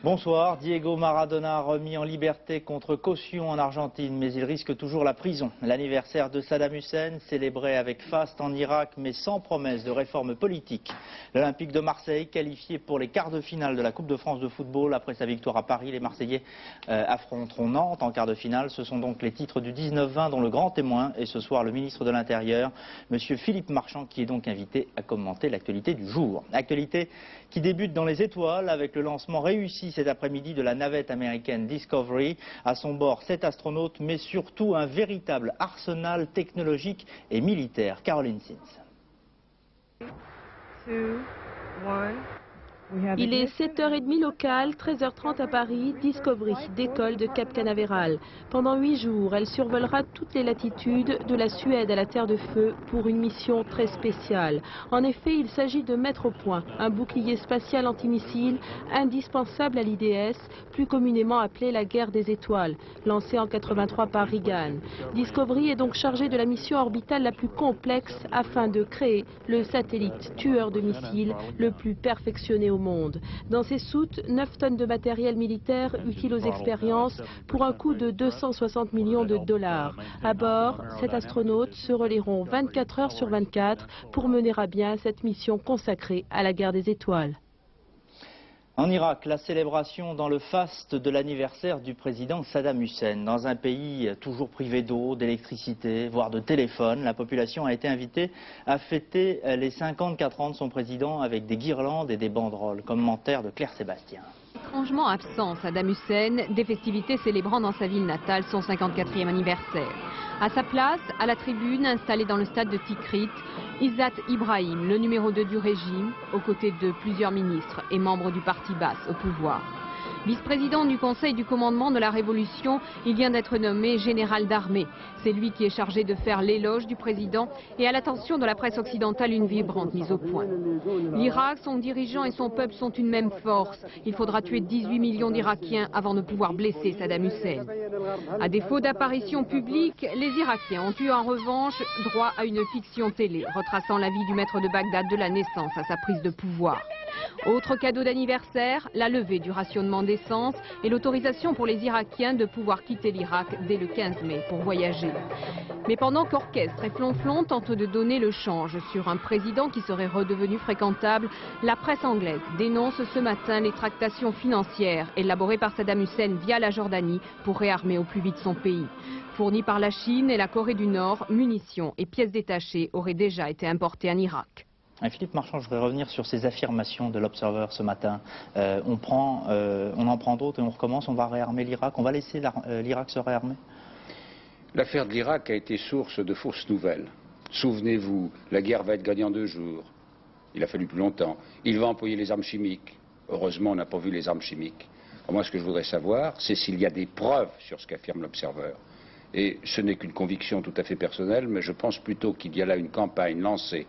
Bonsoir. Diego Maradona remis en liberté contre caution en Argentine, mais il risque toujours la prison. L'anniversaire de Saddam Hussein, célébré avec faste en Irak, mais sans promesse de réforme politique. L'Olympique de Marseille, qualifié pour les quarts de finale de la Coupe de France de football. Après sa victoire à Paris, les Marseillais affronteront Nantes en quart de finale. Ce sont donc les titres du 19-20 dont le grand témoin est ce soir le ministre de l'Intérieur, Monsieur Philippe Marchand, qui est donc invité à commenter l'actualité du jour. Actualité qui débute dans les étoiles avec le lancement réussi cet après-midi de la navette américaine Discovery. À son bord, 7 astronautes, mais surtout un véritable arsenal technologique et militaire. Caroline Sins. Il est 7h30 local, 13h30 à Paris, Discovery décolle de Cap Canaveral. Pendant 8 jours, elle survolera toutes les latitudes de la Suède à la Terre de Feu pour une mission très spéciale. En effet, il s'agit de mettre au point un bouclier spatial antimissile indispensable à l'IDS, plus communément appelé la guerre des étoiles, lancée en 83 par Reagan. Discovery est donc chargée de la mission orbitale la plus complexe afin de créer le satellite tueur de missiles le plus perfectionné au monde. Dans ces soutes, 9 tonnes de matériel militaire utile aux expériences pour un coût de 260 millions de dollars. À bord, 7 astronautes se relayeront 24 heures sur 24 pour mener à bien cette mission consacrée à la guerre des étoiles. En Irak, la célébration dans le faste de l'anniversaire du président Saddam Hussein. Dans un pays toujours privé d'eau, d'électricité, voire de téléphone, la population a été invitée à fêter les 54 ans de son président avec des guirlandes et des banderoles. Commentaire de Claire Sébastien. Étrangement absent, Saddam Hussein, des festivités célébrant dans sa ville natale son 54e anniversaire. À sa place, à la tribune installée dans le stade de Tikrit, Izzat Ibrahim, le numéro 2 du régime, aux côtés de plusieurs ministres et membres du parti Baas au pouvoir. Vice-président du Conseil du commandement de la Révolution, il vient d'être nommé général d'armée. C'est lui qui est chargé de faire l'éloge du président et à l'attention de la presse occidentale une vibrante mise au point. L'Irak, son dirigeant et son peuple sont une même force. Il faudra tuer 18 millions d'Irakiens avant de pouvoir blesser Saddam Hussein. À défaut d'apparition publique, les Irakiens ont eu en revanche droit à une fiction télé, retraçant la vie du maître de Bagdad de la naissance à sa prise de pouvoir. Autre cadeau d'anniversaire, la levée du rationnement d'essence et l'autorisation pour les Irakiens de pouvoir quitter l'Irak dès le 15 mai pour voyager. Mais pendant qu'orchestre et flonflon tentent de donner le change sur un président qui serait redevenu fréquentable, la presse anglaise dénonce ce matin les tractations financières élaborées par Saddam Hussein via la Jordanie pour réarmer au plus vite son pays. Fournies par la Chine et la Corée du Nord, munitions et pièces détachées auraient déjà été importées en Irak. Philippe Marchand, je voudrais revenir sur ces affirmations de l'Observer ce matin. On en prend d'autres et on recommence, on va réarmer l'Irak, on va laisser l'Irak se réarmer? L'affaire de l'Irak a été source de fausses nouvelles. Souvenez-vous, la guerre va être gagnée en 2 jours. Il a fallu plus longtemps. Il va employer les armes chimiques. Heureusement, on n'a pas vu les armes chimiques. Moi, ce que je voudrais savoir, c'est s'il y a des preuves sur ce qu'affirme l'Observer. Et ce n'est qu'une conviction tout à fait personnelle, mais je pense plutôt qu'il y a là une campagne lancée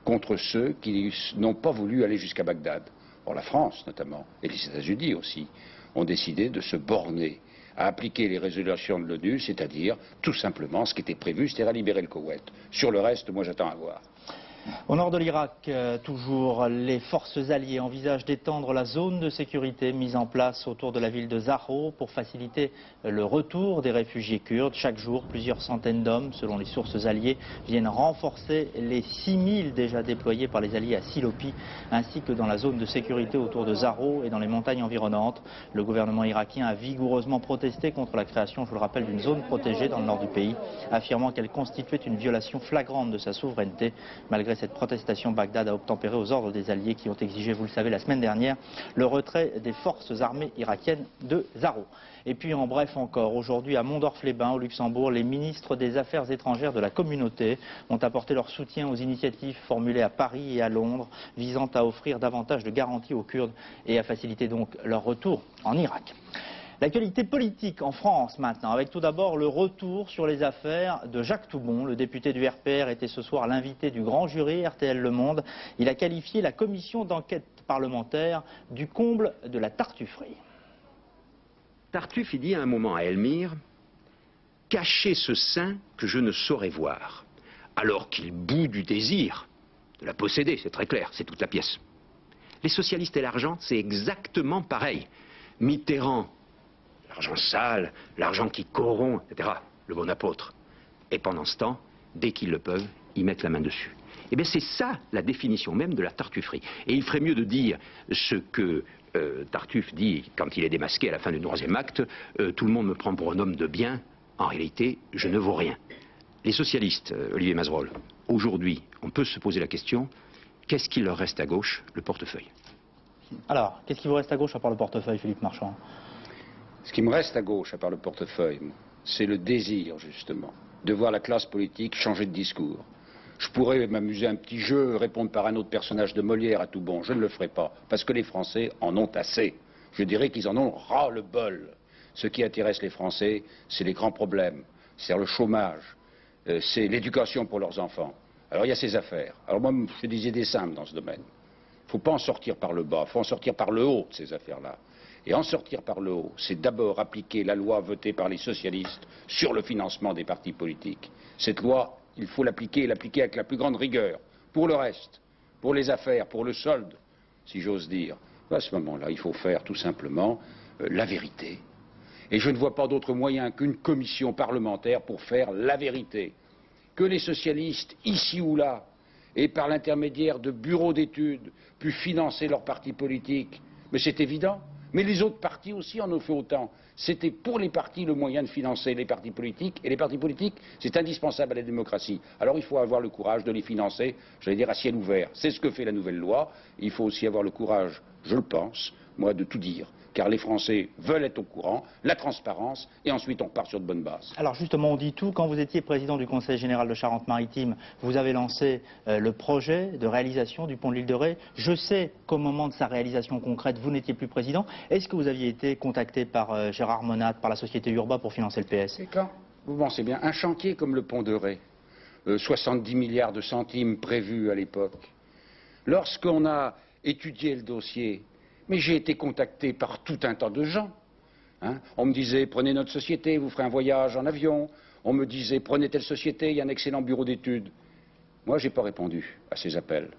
contre ceux qui n'ont pas voulu aller jusqu'à Bagdad. Or, la France, notamment, et les États-Unis aussi, ont décidé de se borner à appliquer les résolutions de l'ONU, c'est-à-dire, tout simplement, ce qui était prévu, c'est-à-dire à libérer le Koweït. Sur le reste, moi, j'attends à voir. Au nord de l'Irak, toujours, les forces alliées envisagent d'étendre la zone de sécurité mise en place autour de la ville de Zahro pour faciliter le retour des réfugiés kurdes. Chaque jour, plusieurs centaines d'hommes, selon les sources alliées, viennent renforcer les 6000 déjà déployés par les alliés à Silopi, ainsi que dans la zone de sécurité autour de Zahro et dans les montagnes environnantes. Le gouvernement irakien a vigoureusement protesté contre la création, je vous le rappelle, d'une zone protégée dans le nord du pays, affirmant qu'elle constituait une violation flagrante de sa souveraineté. Malgré cette protestation, Bagdad a obtempéré aux ordres des alliés qui ont exigé, vous le savez, la semaine dernière, le retrait des forces armées irakiennes de Zahro. Et puis en bref encore, aujourd'hui à Mondorf-les-Bains, au Luxembourg, les ministres des Affaires étrangères de la communauté ont apporté leur soutien aux initiatives formulées à Paris et à Londres, visant à offrir davantage de garanties aux Kurdes et à faciliter donc leur retour en Irak. L'actualité politique en France maintenant, avec tout d'abord le retour sur les affaires de Jacques Toubon. Le député du RPR était ce soir l'invité du grand jury RTL Le Monde. Il a qualifié la commission d'enquête parlementaire du comble de la tartufferie. Tartuffe, il dit à un moment à Elmire, « Cachez ce sein que je ne saurais voir », alors qu'il bout du désir de la posséder, c'est très clair, c'est toute la pièce. Les socialistes et l'argent, c'est exactement pareil. Mitterrand, l'argent sale, l'argent qui corrompt, etc., le bon apôtre. Et pendant ce temps, dès qu'ils le peuvent, ils mettent la main dessus. Eh bien c'est ça la définition même de la tartufferie. Et il ferait mieux de dire ce que Tartuffe dit quand il est démasqué à la fin du 3e acte, tout le monde me prend pour un homme de bien, en réalité je ne vaux rien. Les socialistes, Olivier Mazerolle, aujourd'hui on peut se poser la question, qu'est-ce qu'il leur reste à gauche? Le portefeuille. Alors, qu'est-ce qui vous reste à gauche à part le portefeuille, Philippe Marchand? Ce qui me reste à gauche, à part le portefeuille, c'est le désir, justement, de voir la classe politique changer de discours. Je pourrais m'amuser un petit jeu, répondre par un autre personnage de Molière à tout bon. Je ne le ferai pas, parce que les Français en ont assez. Je dirais qu'ils en ont ras-le-bol. Ce qui intéresse les Français, c'est les grands problèmes. C'est le chômage, c'est l'éducation pour leurs enfants. Alors il y a ces affaires. Alors moi, j'ai des idées simples dans ce domaine. Il ne faut pas en sortir par le bas, il faut en sortir par le haut de ces affaires-là. Et en sortir par le haut, c'est d'abord appliquer la loi votée par les socialistes sur le financement des partis politiques. Cette loi, il faut l'appliquer, et l'appliquer avec la plus grande rigueur. Pour le reste, pour les affaires, pour le solde, si j'ose dire, à ce moment-là, il faut faire tout simplement la vérité. Et je ne vois pas d'autre moyen qu'une commission parlementaire pour faire la vérité. Que les socialistes, ici ou là, et par l'intermédiaire de bureaux d'études, pu financer leurs partis politiques, mais c'est évident. Mais les autres partis aussi en ont fait autant. C'était pour les partis le moyen de financer les partis politiques, et les partis politiques, c'est indispensable à la démocratie. Alors il faut avoir le courage de les financer, j'allais dire à ciel ouvert. C'est ce que fait la nouvelle loi. Il faut aussi avoir le courage, je le pense, moi, de tout dire. Car les Français veulent être au courant, la transparence, et ensuite on part sur de bonnes bases. Alors justement, on dit tout. Quand vous étiez président du Conseil général de Charente-Maritime, vous avez lancé le projet de réalisation du pont de l'île de Ré. Je sais qu'au moment de sa réalisation concrète, vous n'étiez plus président. Est-ce que vous aviez été contacté par Gérard Monat, par la société Urba pour financer le PS? Et quand vous pensez bien, un chantier comme le pont de Ré, 70 milliards de centimes prévus à l'époque, lorsqu'on a étudié le dossier, mais j'ai été contacté par tout un tas de gens. On me disait, prenez notre société, vous ferez un voyage en avion. On me disait, prenez telle société, il y a un excellent bureau d'études. Moi, je n'ai pas répondu à ces appels.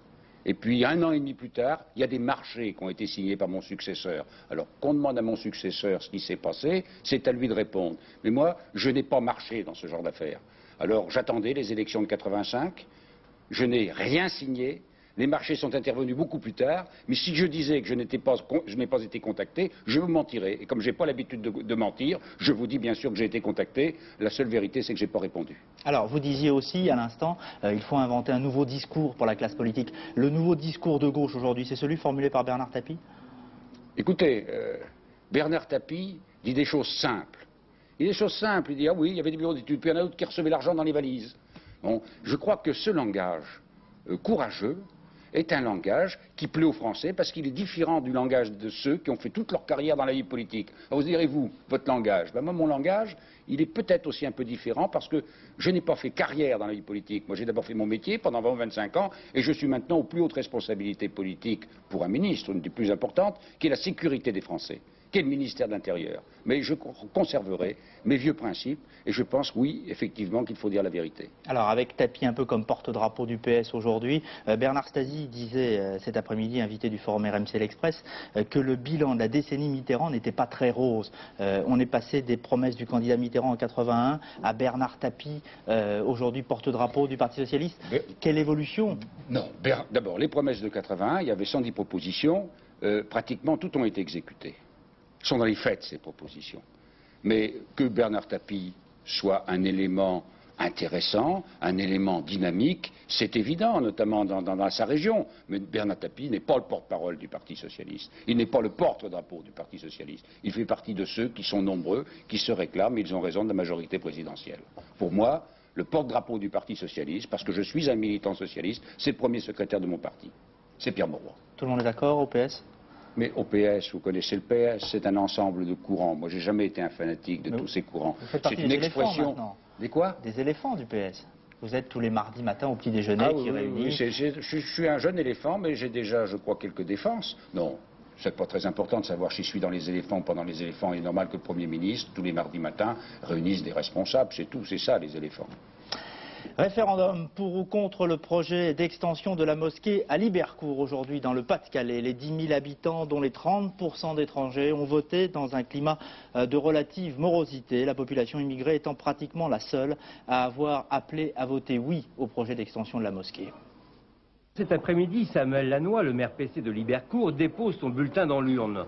Et puis, 1 an et demi plus tard, il y a des marchés qui ont été signés par mon successeur. Alors, qu'on demande à mon successeur ce qui s'est passé, c'est à lui de répondre. Mais moi, je n'ai pas marché dans ce genre d'affaires. Alors, j'attendais les élections de 85, je n'ai rien signé. Les marchés sont intervenus beaucoup plus tard, mais si je disais que je n'ai pas été contacté, je vous mentirais. Et comme je n'ai pas l'habitude de mentir, je vous dis bien sûr que j'ai été contacté. La seule vérité, c'est que je n'ai pas répondu. Alors, vous disiez aussi à l'instant, il faut inventer un nouveau discours pour la classe politique. Le nouveau discours de gauche aujourd'hui, c'est celui formulé par Bernard Tapie? Écoutez, Bernard Tapie dit des choses simples. Il dit des choses simples. Il dit, ah oui, il y avait des bureaux d'études, puis il y en a d'autres qui recevaient l'argent dans les valises. Bon, je crois que ce langage courageux est un langage qui plaît aux Français parce qu'il est différent du langage de ceux qui ont fait toute leur carrière dans la vie politique. Alors vous direz, vous, votre langage? Ben moi, mon langage, il est peut-être aussi un peu différent parce que je n'ai pas fait carrière dans la vie politique. Moi, j'ai d'abord fait mon métier pendant 20-25 ans et je suis maintenant aux plus hautes responsabilités politiques pour un ministre, une des plus importantes, qui est la sécurité des Français, qui est le ministère de l'Intérieur. Mais je conserverai mes vieux principes et je pense, oui, effectivement, qu'il faut dire la vérité. Alors, avec Tapie un peu comme porte-drapeau du PS aujourd'hui, Bernard Stasi disait cet après-midi, invité du forum RMC L'Express, que le bilan de la décennie Mitterrand n'était pas très rose. On est passé des promesses du candidat Mitterrand en 81 à Bernard Tapie, aujourd'hui porte-drapeau du Parti Socialiste. Quelle évolution? Non, d'abord, les promesses de 81, il y avait 110 propositions, pratiquement toutes ont été exécutées. Sont dans les faits, ces propositions. Mais que Bernard Tapie soit un élément intéressant, un élément dynamique, c'est évident, notamment dans sa région. Mais Bernard Tapie n'est pas le porte-parole du Parti Socialiste. Il n'est pas le porte-drapeau du Parti Socialiste. Il fait partie de ceux qui sont nombreux, qui se réclament, et ils ont raison, de la majorité présidentielle. Pour moi, le porte-drapeau du Parti Socialiste, parce que je suis un militant socialiste, c'est le premier secrétaire de mon parti. C'est Pierre Mauroy. Tout le monde est d'accord au PS? Mais au PS, vous connaissez le PS, c'est un ensemble de courants. Moi, j'ai jamais été un fanatique de tous ces courants. C'est une expression. Des quoi? Des éléphants du PS. Vous êtes tous les mardis matins au petit déjeuner qui réunit. Oui, je suis un jeune éléphant, mais j'ai déjà, je crois, quelques défenses. Non, c'est pas très important de savoir si je suis dans les éléphants ou pas dans les éléphants. Il est normal que le Premier ministre, tous les mardis matins, réunisse des responsables. C'est tout, c'est ça, les éléphants. Référendum pour ou contre le projet d'extension de la mosquée à Libercourt aujourd'hui dans le Pas-de-Calais. Les 10 000 habitants, dont les 30% d'étrangers, ont voté dans un climat de relative morosité. La population immigrée étant pratiquement la seule à avoir appelé à voter oui au projet d'extension de la mosquée. Cet après-midi, Samuel Lannoy, le maire PC de Libercourt, dépose son bulletin dans l'urne.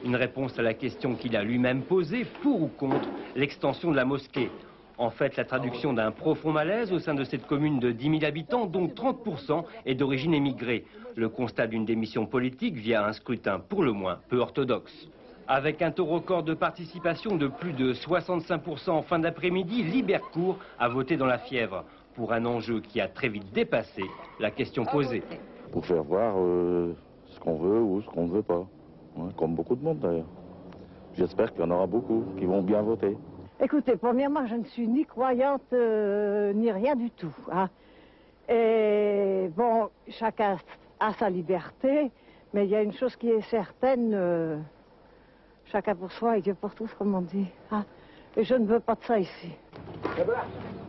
Une réponse à la question qu'il a lui-même posée, pour ou contre l'extension de la mosquée. En fait, la traduction d'un profond malaise au sein de cette commune de 10 000 habitants, dont 30% est d'origine émigrée. Le constat d'une démission politique via un scrutin pour le moins peu orthodoxe. Avec un taux record de participation de plus de 65% en fin d'après-midi, Libercourt a voté dans la fièvre pour un enjeu qui a très vite dépassé la question posée. Pour faire voir ce qu'on veut ou ce qu'on ne veut pas, hein, comme beaucoup de monde d'ailleurs. J'espère qu'il y en aura beaucoup qui vont bien voter. Écoutez, premièrement, je ne suis ni croyante ni rien du tout. Hein. Et bon, chacun a sa liberté, mais il y a une chose qui est certaine, chacun pour soi et Dieu pour tous, comme on dit. Hein. Et je ne veux pas de ça ici.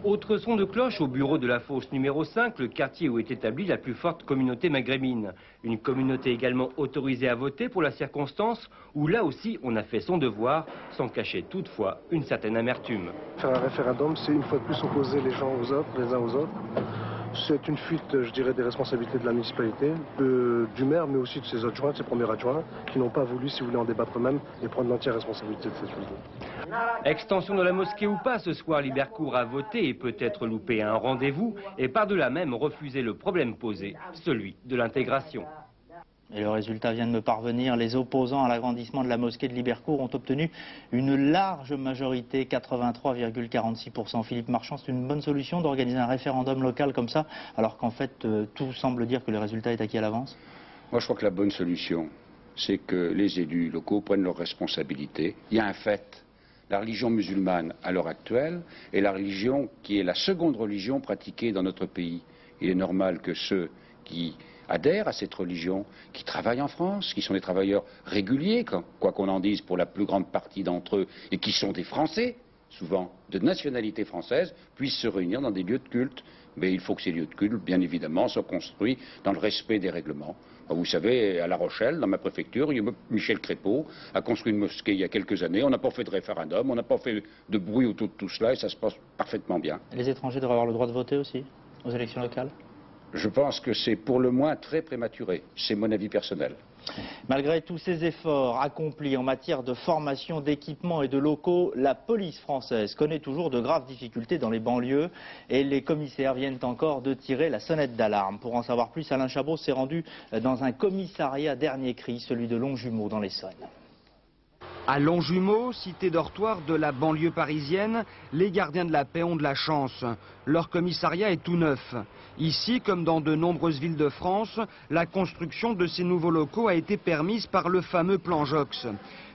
Autre son de cloche au bureau de la fosse numéro 5, le quartier où est établie la plus forte communauté maghrébine. Une communauté également autorisée à voter pour la circonstance où là aussi on a fait son devoir, sans cacher toutefois une certaine amertume. Faire un référendum, c'est une fois de plus opposer les gens aux autres, les uns aux autres. C'est une fuite, je dirais, des responsabilités de la municipalité, du maire, mais aussi de ses adjoints, de ses premiers adjoints, qui n'ont pas voulu, si vous voulez, en débattre eux-mêmes et prendre l'entière responsabilité de cette chose-là. Extension de la mosquée ou pas, ce soir, Libercourt a voté et peut-être loupé un rendez-vous et par-delà même refusé le problème posé, celui de l'intégration. Et le résultat vient de me parvenir. Les opposants à l'agrandissement de la mosquée de Libercourt ont obtenu une large majorité, 83,46%. Philippe Marchand, c'est une bonne solution d'organiser un référendum local comme ça, alors qu'en fait, tout semble dire que le résultat est acquis à l'avance? Moi, je crois que la bonne solution, c'est que les élus locaux prennent leurs responsabilités. Il y a un fait. La religion musulmane, à l'heure actuelle, est la religion qui est la seconde religion pratiquée dans notre pays. Il est normal que ceux qui adhèrent à cette religion, qui travaillent en France, qui sont des travailleurs réguliers, quoi qu'on en dise pour la plus grande partie d'entre eux, et qui sont des Français, souvent de nationalité française, puissent se réunir dans des lieux de culte. Mais il faut que ces lieux de culte, bien évidemment, soient construits dans le respect des règlements. Vous savez, à La Rochelle, dans ma préfecture, Michel Crépeau a construit une mosquée il y a quelques années. On n'a pas fait de référendum, on n'a pas fait de bruit autour de tout cela, et ça se passe parfaitement bien. Les étrangers devraient avoir le droit de voter aussi, aux élections locales? Je pense que c'est pour le moins très prématuré. C'est mon avis personnel. Malgré tous ces efforts accomplis en matière de formation, d'équipement et de locaux, la police française connaît toujours de graves difficultés dans les banlieues et les commissaires viennent encore de tirer la sonnette d'alarme. Pour en savoir plus, Alain Chabot s'est rendu dans un commissariat dernier cri, celui de Longjumeau dans l'Essonne. À Longjumeau, cité dortoir de la banlieue parisienne, les gardiens de la paix ont de la chance. Leur commissariat est tout neuf. Ici, comme dans de nombreuses villes de France, la construction de ces nouveaux locaux a été permise par le fameux plan Jox.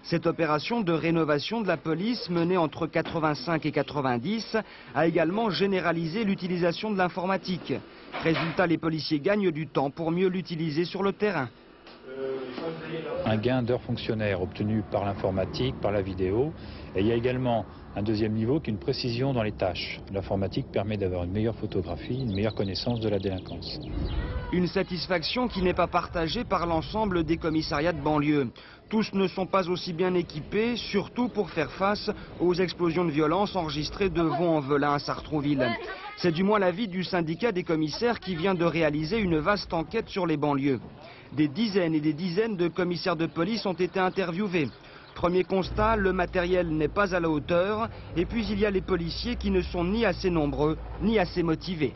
Cette opération de rénovation de la police menée entre 85 et 90 a également généralisé l'utilisation de l'informatique. Résultat, les policiers gagnent du temps pour mieux l'utiliser sur le terrain. Un gain d'heures fonctionnaires obtenu par l'informatique, par la vidéo. Et il y a également un deuxième niveau qui est une précision dans les tâches. L'informatique permet d'avoir une meilleure photographie, une meilleure connaissance de la délinquance. Une satisfaction qui n'est pas partagée par l'ensemble des commissariats de banlieue. Tous ne sont pas aussi bien équipés, surtout pour faire face aux explosions de violence enregistrées de Vaux-en-Velin à Sartrouville. C'est du moins l'avis du syndicat des commissaires qui vient de réaliser une vaste enquête sur les banlieues. Des dizaines et des dizaines de commissaires de police ont été interviewés. Premier constat, le matériel n'est pas à la hauteur. Et puis il y a les policiers qui ne sont ni assez nombreux, ni assez motivés.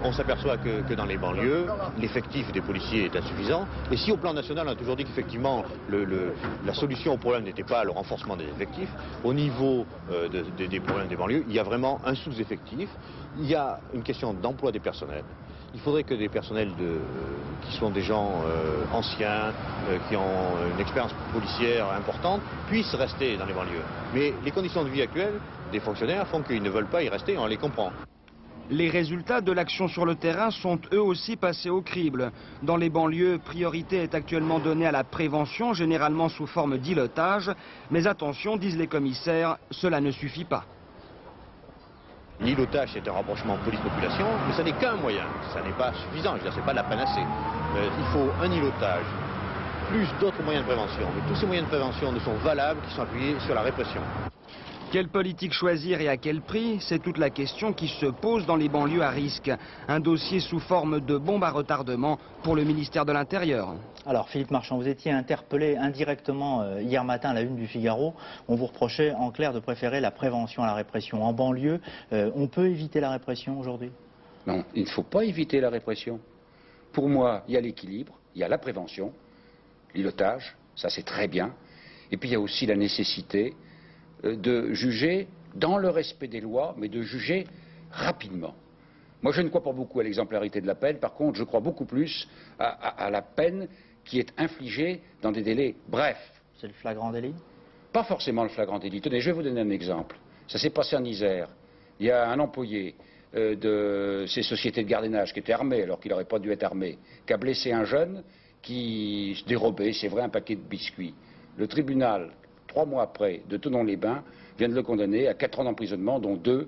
On s'aperçoit que dans les banlieues, l'effectif des policiers est insuffisant. Et si au plan national, on a toujours dit qu'effectivement, la solution au problème n'était pas le renforcement des effectifs, au niveau des problèmes des banlieues, il y a vraiment un sous-effectif. Il y a une question d'emploi des personnels. Il faudrait que des personnels qui sont des gens anciens, qui ont une expérience policière importante, puissent rester dans les banlieues. Mais les conditions de vie actuelles des fonctionnaires font qu'ils ne veulent pas y rester, on les comprend. Les résultats de l'action sur le terrain sont eux aussi passés au crible. Dans les banlieues, priorité est actuellement donnée à la prévention, généralement sous forme d'îlotage. Mais attention, disent les commissaires, cela ne suffit pas. L'îlotage, c'est un rapprochement police-population, mais ça n'est qu'un moyen. Ça n'est pas suffisant, je veux dire, c'est pas la panacée. Il faut un îlotage, plus d'autres moyens de prévention. Mais tous ces moyens de prévention ne sont valables qu'ils sont appuyés sur la répression. Quelle politique choisir et à quel prix? C'est toute la question qui se pose dans les banlieues à risque. Un dossier sous forme de bombe à retardement pour le ministère de l'Intérieur. Alors Philippe Marchand, vous étiez interpellé indirectement hier matin à la une du Figaro. On vous reprochait en clair de préférer la prévention à la répression. En banlieue, on peut éviter la répression aujourd'hui? Non, il ne faut pas éviter la répression. Pour moi, il y a l'équilibre, il y a la prévention, l'îlotage, ça c'est très bien. Et puis il y a aussi la nécessité de juger dans le respect des lois, mais de juger rapidement. Moi, je ne crois pas beaucoup à l'exemplarité de la peine. Par contre, je crois beaucoup plus à la peine qui est infligée dans des délais brefs. C'est le flagrant délit? Pas forcément le flagrant délit. Tenez, je vais vous donner un exemple. Ça s'est passé en Isère. Il y a un employé de ces sociétés de gardiennage qui était armé, alors qu'il n'aurait pas dû être armé, qui a blessé un jeune qui se dérobait, c'est vrai, un paquet de biscuits. Le tribunal, 3 mois après, de Thonon-les-Bains, vient de le condamner à 4 ans d'emprisonnement, dont 2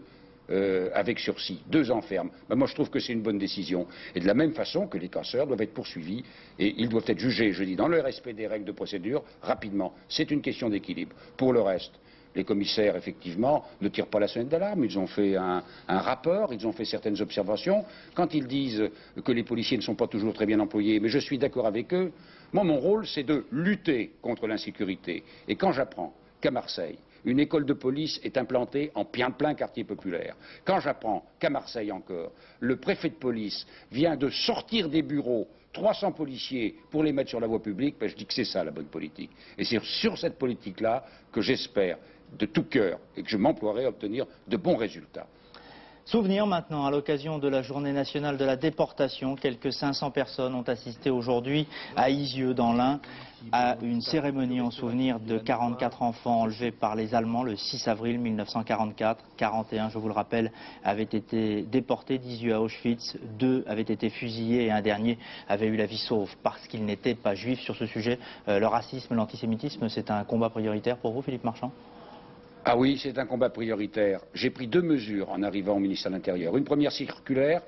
avec sursis, 2 ans ferme. Ben moi, je trouve que c'est une bonne décision. Et de la même façon que les casseurs doivent être poursuivis et ils doivent être jugés, je dis, dans le respect des règles de procédure, rapidement. C'est une question d'équilibre. Pour le reste, les commissaires, effectivement, ne tirent pas la sonnette d'alarme. Ils ont fait un rapport, ils ont fait certaines observations. Quand ils disent que les policiers ne sont pas toujours très bien employés, mais je suis d'accord avec eux, moi, mon rôle, c'est de lutter contre l'insécurité. Et quand j'apprends qu'à Marseille, une école de police est implantée en plein quartier populaire, quand j'apprends qu'à Marseille encore, le préfet de police vient de sortir des bureaux 300 policiers pour les mettre sur la voie publique, ben je dis que c'est ça la bonne politique. Et c'est sur cette politique-là que j'espère de tout cœur et que je m'emploierai à obtenir de bons résultats. Souvenir maintenant, à l'occasion de la journée nationale de la déportation, quelques 500 personnes ont assisté aujourd'hui à Isieux dans l'Ain à une cérémonie en souvenir de 44 enfants enlevés par les Allemands le 6 avril 1944. 41, je vous le rappelle, avaient été déportés d'Isieux à Auschwitz, 2 avaient été fusillés et un dernier avait eu la vie sauve parce qu'il n'était pas juif. Sur ce sujet, le racisme, l'antisémitisme, c'est un combat prioritaire pour vous, Philippe Marchand? Ah oui, c'est un combat prioritaire. J'ai pris 2 mesures en arrivant au ministère de l'Intérieur. Une première circulaire,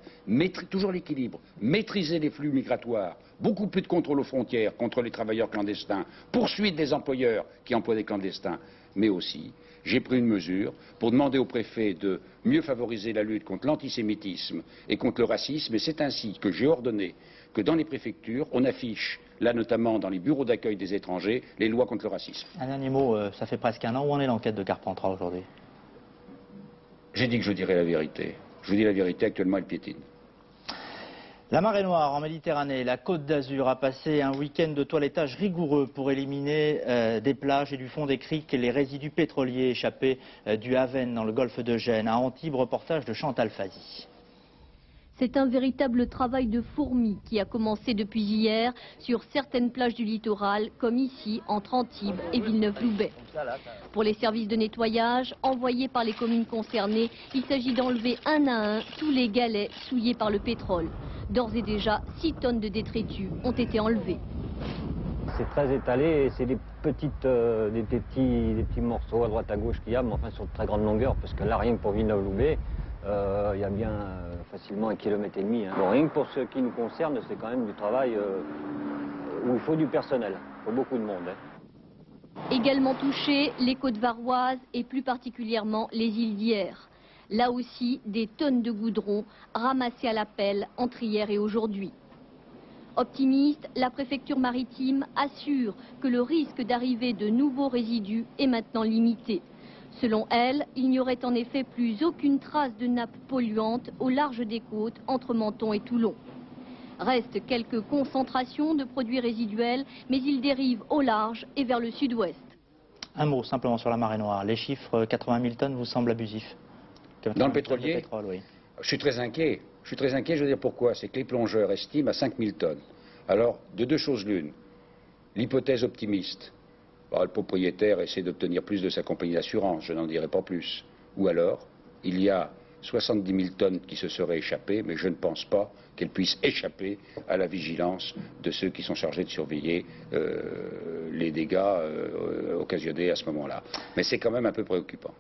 toujours l'équilibre, maîtriser les flux migratoires, beaucoup plus de contrôle aux frontières contre les travailleurs clandestins, poursuite des employeurs qui emploient des clandestins, mais aussi j'ai pris une mesure pour demander au préfet de mieux favoriser la lutte contre l'antisémitisme et contre le racisme, et c'est ainsi que j'ai ordonné que dans les préfectures, on affiche, là notamment dans les bureaux d'accueil des étrangers, les lois contre le racisme. Un dernier mot, ça fait presque un an. Où en est l'enquête de Carpentras aujourd'hui? J'ai dit que je dirais la vérité. Je vous dis la vérité, actuellement elle piétine. La marée noire en Méditerranée, la Côte d'Azur a passé un week-end de toilettage rigoureux pour éliminer des plages et du fond des criques les résidus pétroliers échappés du Haven dans le golfe de Gênes. À Antibes, reportage de Chantal Fazi. C'est un véritable travail de fourmi qui a commencé depuis hier sur certaines plages du littoral, comme ici entre Antibes et Villeneuve-Loubet. Pour les services de nettoyage envoyés par les communes concernées, il s'agit d'enlever un à un tous les galets souillés par le pétrole. D'ores et déjà, 6 tonnes de détritus ont été enlevés. C'est très étalé et c'est des petits morceaux à droite à gauche qu'il y a, mais enfin sur de très grande longueur, parce que là, rien que pour Villeneuve-Loubet, il y a bien facilement 1,5 km. Hein. Bon, rien que pour ce qui nous concerne, c'est quand même du travail où il faut du personnel, il faut beaucoup de monde. Hein. Également touchées, les côtes varoises et plus particulièrement les îles d'Hyères. Là aussi, des tonnes de goudron ramassées à la pelle entre hier et aujourd'hui. Optimiste, la préfecture maritime assure que le risque d'arrivée de nouveaux résidus est maintenant limité. Selon elle, il n'y aurait en effet plus aucune trace de nappe polluante au large des côtes entre Menton et Toulon. Restent quelques concentrations de produits résiduels, mais ils dérivent au large et vers le sud-ouest. Un mot simplement sur la marée noire. Les chiffres 80 000 tonnes vous semblent abusifs? Dans le pétrolier, pétrole, oui. Je suis très inquiet. Je veux dire pourquoi. C'est que les plongeurs estiment à 5 000 tonnes. Alors, de 2 choses l'une. L'hypothèse optimiste. Le propriétaire essaie d'obtenir plus de sa compagnie d'assurance, je n'en dirai pas plus. Ou alors, il y a 70 000 tonnes qui se seraient échappées, mais je ne pense pas qu'elle puisse échapper à la vigilance de ceux qui sont chargés de surveiller les dégâts occasionnés à ce moment-là. Mais c'est quand même un peu préoccupant.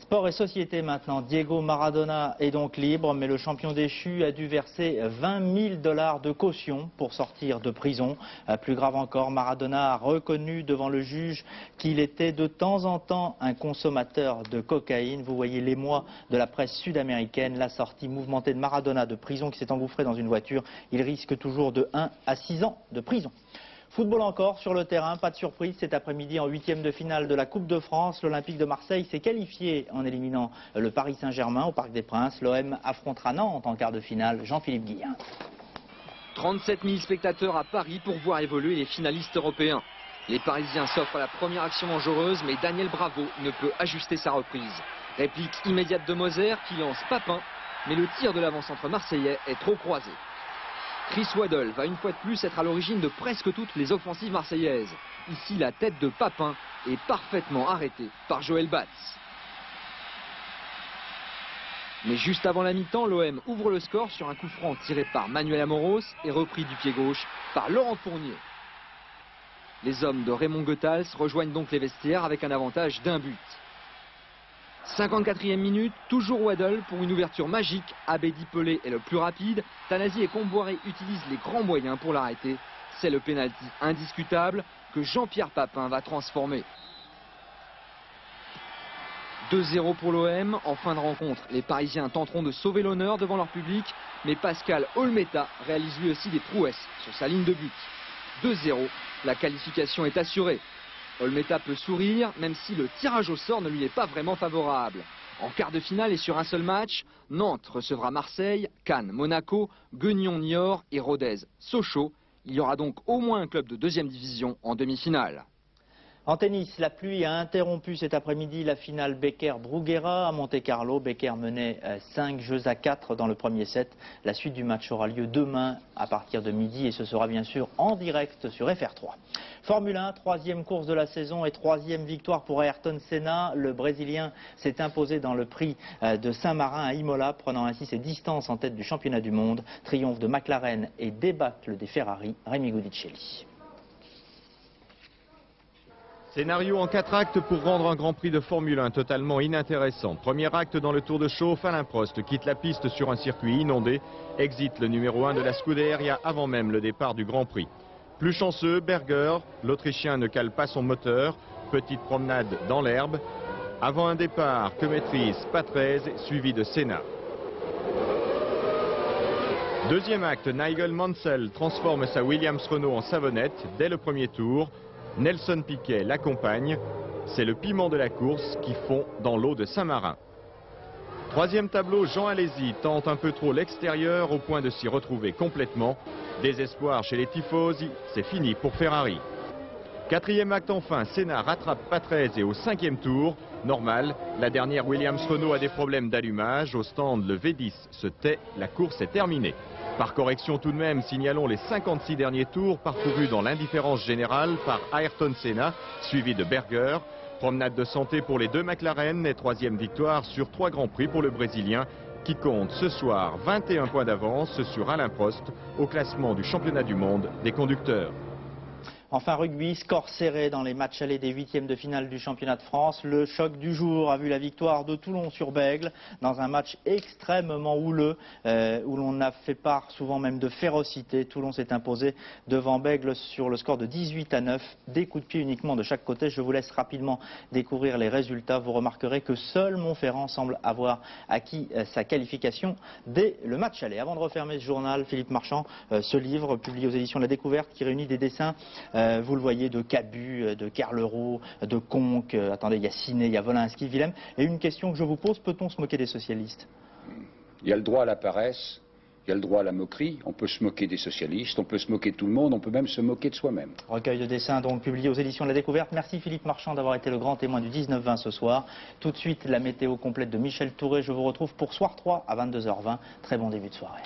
Sport et société maintenant. Diego Maradona est donc libre, mais le champion déchu a dû verser 20 000 $ de caution pour sortir de prison. Plus grave encore, Maradona a reconnu devant le juge qu'il était de temps en temps un consommateur de cocaïne. Vous voyez l'émoi de la presse sud-américaine, la sortie mouvementée de Maradona de prison qui s'est engouffré dans une voiture. Il risque toujours de 1 à 6 ans de prison. Football encore sur le terrain, pas de surprise cet après-midi en 8e de finale de la Coupe de France. L'Olympique de Marseille s'est qualifié en éliminant le Paris Saint-Germain au Parc des Princes. L'OM affrontera Nantes en quart de finale. Jean-Philippe Guillen. 37 000 spectateurs à Paris pour voir évoluer les finalistes européens. Les Parisiens s'offrent la première action dangereuse, mais Daniel Bravo ne peut ajuster sa reprise. Réplique immédiate de Moser qui lance Papin, mais le tir de l'avant-centre marseillais est trop croisé. Chris Waddle va une fois de plus être à l'origine de presque toutes les offensives marseillaises. Ici, la tête de Papin est parfaitement arrêtée par Joël Batz. Mais juste avant la mi-temps, l'OM ouvre le score sur un coup franc tiré par Manuel Amoros et repris du pied gauche par Laurent Fournier. Les hommes de Raymond Goethals rejoignent donc les vestiaires avec un avantage d'1 but. 54e minute, toujours Waddle pour une ouverture magique. Abedi Pelé est le plus rapide. Tanasi et Comboiré utilisent les grands moyens pour l'arrêter. C'est le pénalty indiscutable que Jean-Pierre Papin va transformer. 2-0 pour l'OM. En fin de rencontre, les Parisiens tenteront de sauver l'honneur devant leur public. Mais Pascal Olmeta réalise lui aussi des prouesses sur sa ligne de but. 2-0, la qualification est assurée. Olmeta peut sourire, même si le tirage au sort ne lui est pas vraiment favorable. En quart de finale et sur un seul match, Nantes recevra Marseille, Cannes, Monaco, Guignon, Niort et Rodez, Sochaux. Il y aura donc au moins un club de 2e division en demi-finale. En tennis, la pluie a interrompu cet après-midi la finale Becker-Bruguera à Monte-Carlo. Becker menait 5 jeux à 4 dans le premier set. La suite du match aura lieu demain à partir de midi et ce sera bien sûr en direct sur FR3. Formule 1, 3e course de la saison et 3e victoire pour Ayrton Senna. Le Brésilien s'est imposé dans le prix de Saint-Marin à Imola, prenant ainsi ses distances en tête du championnat du monde. Triomphe de McLaren et débâcle des Ferrari. Rémi Gaudicelli. Scénario en 4 actes pour rendre un Grand Prix de Formule 1 totalement inintéressant. Premier acte dans le Tour de Chauffe, Alain Prost quitte la piste sur un circuit inondé. Exit le numéro 1 de la Scuderia avant même le départ du Grand Prix. Plus chanceux, Berger, l'Autrichien ne cale pas son moteur. Petite promenade dans l'herbe. Avant un départ que maîtrise Patrese, suivi de Senna. Deuxième acte, Nigel Mansell transforme sa Williams Renault en savonnette dès le premier tour. Nelson Piquet l'accompagne. C'est le piment de la course qui fond dans l'eau de Saint-Marin. Troisième tableau, Jean Alesi tente un peu trop l'extérieur au point de s'y retrouver complètement. Désespoir chez les tifosi, c'est fini pour Ferrari. Quatrième acte enfin, Senna rattrape Patrese et au 5e tour. Normal, la dernière Williams Renault a des problèmes d'allumage. Au stand, le V10 se tait, la course est terminée. Par correction tout de même, signalons les 56 derniers tours parcourus dans l'indifférence générale par Ayrton Senna, suivi de Berger. Promenade de santé pour les 2 McLaren et 3e victoire sur 3 Grands Prix pour le Brésilien qui compte ce soir 21 points d'avance sur Alain Prost au classement du championnat du monde des conducteurs. Enfin rugby, score serré dans les matchs allés des 8e de finale du championnat de France. Le choc du jour a vu la victoire de Toulon sur Bègles dans un match extrêmement houleux où l'on a fait part souvent même de férocité. Toulon s'est imposé devant Bègles sur le score de 18-9. Des coups de pied uniquement de chaque côté. Je vous laisse rapidement découvrir les résultats. Vous remarquerez que seul Montferrand semble avoir acquis sa qualification dès le match aller. Avant de refermer ce journal, Philippe Marchand, ce livre publié aux éditions de la Découverte qui réunit des dessins vous le voyez, de Cabu, de Carleroux, de Conque, attendez, il y a Ciné, il y a Wolinski, Willem. Et une question que je vous pose, peut-on se moquer des socialistes? Il y a le droit à la paresse, il y a le droit à la moquerie. On peut se moquer des socialistes, on peut se moquer de tout le monde, on peut même se moquer de soi-même. Recueil de dessins donc publié aux éditions de la Découverte. Merci Philippe Marchand d'avoir été le grand témoin du 19-20 ce soir. Tout de suite, la météo complète de Michel Touré. Je vous retrouve pour Soir 3 à 22h20. Très bon début de soirée.